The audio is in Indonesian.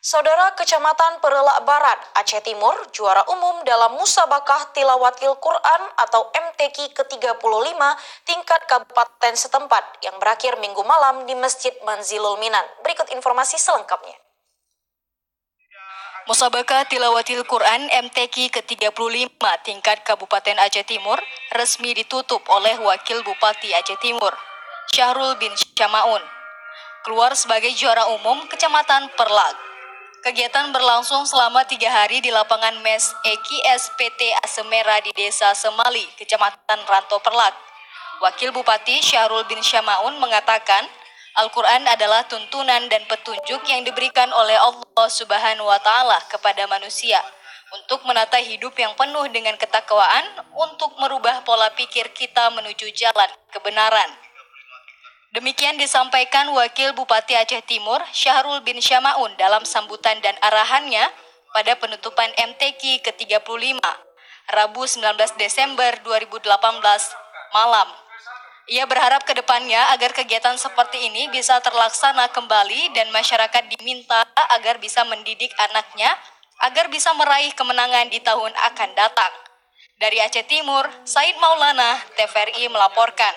Saudara Kecamatan Perelak Barat, Aceh Timur, juara umum dalam Musabakah Tilawatil Quran atau MTQ ke-35 tingkat kabupaten setempat yang berakhir Minggu malam di Masjid Manzilul Minan. Berikut informasi selengkapnya. Musabakah Tilawatil Quran MTQ ke-35 tingkat Kabupaten Aceh Timur resmi ditutup oleh Wakil Bupati Aceh Timur, Syahrul bin Syamaun, keluar sebagai juara umum Kecamatan Perlak. Kegiatan berlangsung selama 3 hari di lapangan MES EKS PT Asemera di Desa Semali, Kecamatan Ranto Perlak. Wakil Bupati Syahrul bin Syamaun mengatakan, Al-Quran adalah tuntunan dan petunjuk yang diberikan oleh Allah Subhanahu wa Ta'ala kepada manusia untuk menata hidup yang penuh dengan ketakwaan, untuk merubah pola pikir kita menuju jalan kebenaran. Demikian disampaikan Wakil Bupati Aceh Timur, Syahrul bin Syamaun dalam sambutan dan arahannya pada penutupan MTQ ke-35, Rabu 19 Desember 2018 malam. Ia berharap ke depannya agar kegiatan seperti ini bisa terlaksana kembali dan masyarakat diminta agar bisa mendidik anaknya agar bisa meraih kemenangan di tahun akan datang. Dari Aceh Timur, Said Maulana, TVRI melaporkan.